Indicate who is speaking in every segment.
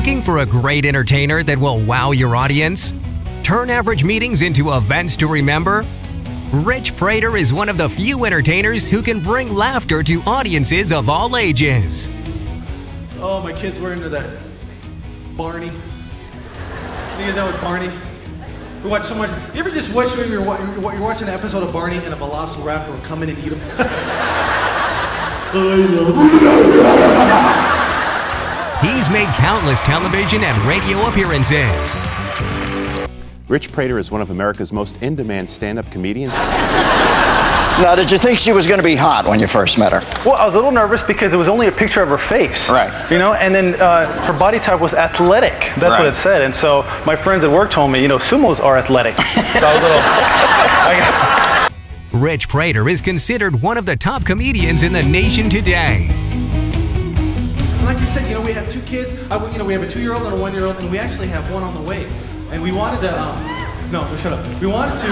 Speaker 1: Looking for a great entertainer that will wow your audience? Turn average meetings into events to remember? Rich Praytor is one of the few entertainers who can bring laughter to audiences of all ages.
Speaker 2: Oh, my kids were into that Barney. You guys know what Barney? We watch so much. You ever just watch when you're watching an episode of Barney and a velociraptor will come in and eat him?
Speaker 1: He's made countless television and radio appearances.
Speaker 3: Rich Praytor is one of America's most in-demand stand-up comedians.
Speaker 4: Now, did you think she was going to be hot when you first met her?
Speaker 2: Well, I was a little nervous because it was only a picture of her face.
Speaker 4: Right.
Speaker 2: You know, and then her body type was athletic. That's what it said. And so my friends at work told me, you know, sumos are athletic. So I was a little...
Speaker 1: Rich Praytor is considered one of the top comedians in the nation today.
Speaker 2: Like I said, you know, we have two kids. We have a 2-year-old and a 1-year-old, and we actually have one on the way. And we wanted to, no, shut up. We wanted to...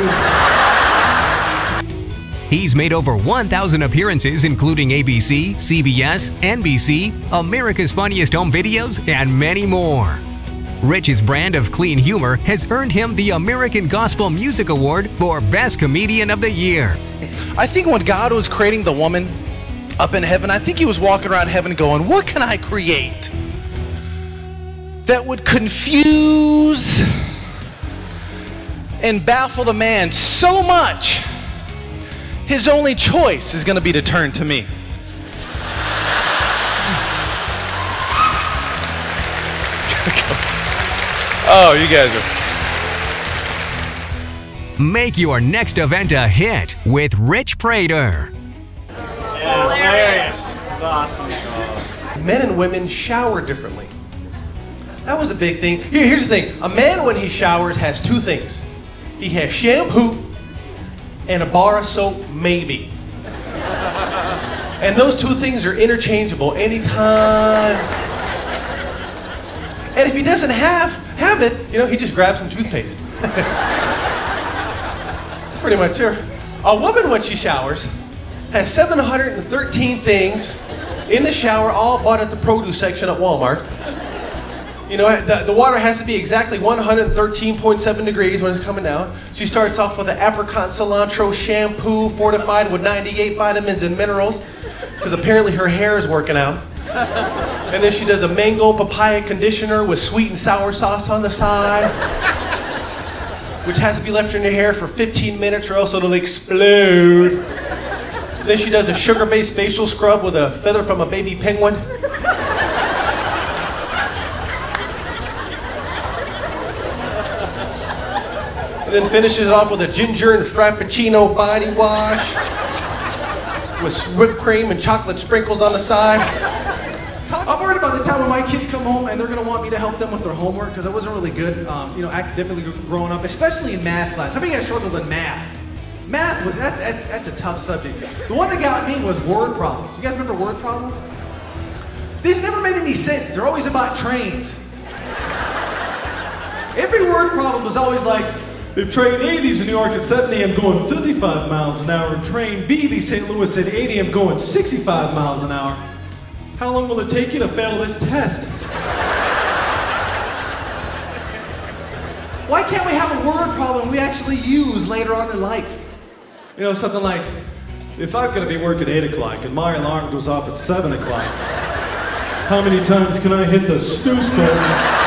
Speaker 1: He's made over 1,000 appearances, including ABC, CBS, NBC, America's Funniest Home Videos, and many more. Rich's brand of clean humor has earned him the American Gospel Music Award for Best Comedian of the Year.
Speaker 5: I think when God was creating the woman up in heaven, I think he was walking around heaven going, what can I create that would confuse and baffle the man so much his only choice is going to be to turn to me. Oh, you guys are...
Speaker 1: Make your next event a hit with Rich Praytor.
Speaker 6: Yeah, hilarious. It was awesome.
Speaker 7: Men and women shower differently. That was a big thing. Here's the thing. A man, when he showers, has two things. He has shampoo and a bar of soap, maybe. And those two things are interchangeable anytime. And if he doesn't have it, you know, he just grabs some toothpaste. That's pretty much it. A woman, when she showers, has 713 things in the shower, all bought at the produce section at Walmart. You know, the water has to be exactly 113.7 degrees when it's coming down. She starts off with an apricot cilantro shampoo fortified with 98 vitamins and minerals, because apparently her hair is working out. And then she does a mango papaya conditioner with sweet and sour sauce on the side, which has to be left in your hair for 15 minutes or else it'll explode. Then she does a sugar-based facial scrub with a feather from a baby penguin. And then finishes it off with a ginger and frappuccino body wash with whipped cream and chocolate sprinkles on the side. I'm worried about the time when my kids come home and they're going to want me to help them with their homework because I wasn't really good, you know, academically growing up, especially in math class. How many of you guys struggled in math? Math, that's a tough subject. The one that got me was word problems. You guys remember word problems? These never made any sense. They're always about trains. Every word problem was always like, if train A leaves New York at 7 a.m. going 55 miles an hour, and train B leaves St. Louis at 8 a.m. going 65 miles an hour, how long will it take you to fail this test? Why can't we have a word problem we actually use later on in life? You know, something like, if I'm going to be working at 8 o'clock and my alarm goes off at 7 o'clock, how many times can I hit the snooze button?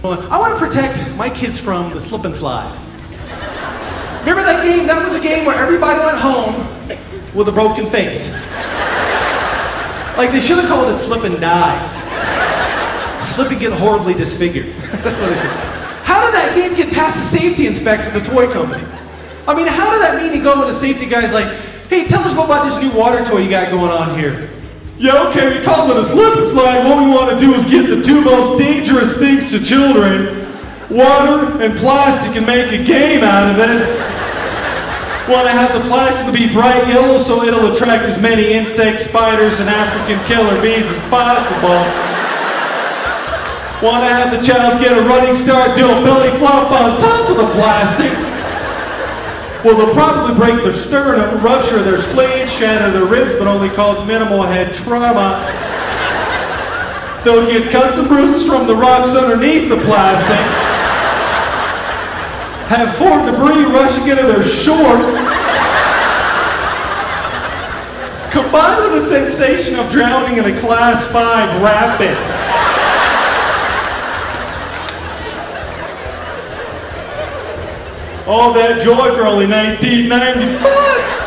Speaker 7: I want to protect my kids from the slip and slide. Remember that game? That was a game where everybody went home with a broken face. Like, they should have called it slip and die. Slip and get horribly disfigured. That's what they should. How did that game get past the safety inspector at the toy company? I mean, how did that mean you go with the safety guy's like, hey, tell us about this new water toy you got going on here? Yeah, okay, we call it a slip and slide. What we want to do is get the two most dangerous things to children, water and plastic, and make a game out of it. Want to have the plastic to be bright yellow so it'll attract as many insects, spiders, and African killer bees as possible. Want to have the child get a running start, do a belly flop on top of the plastic.
Speaker 2: Well, they'll probably break their sternum, rupture their spleen, shatter their ribs, but only cause minimal head trauma. They'll get cuts and bruises from the rocks underneath the plastic. Have foreign debris rushing into their shorts. Combined with the sensation of drowning in a Class 5 rapid. All that joy for only $19.95.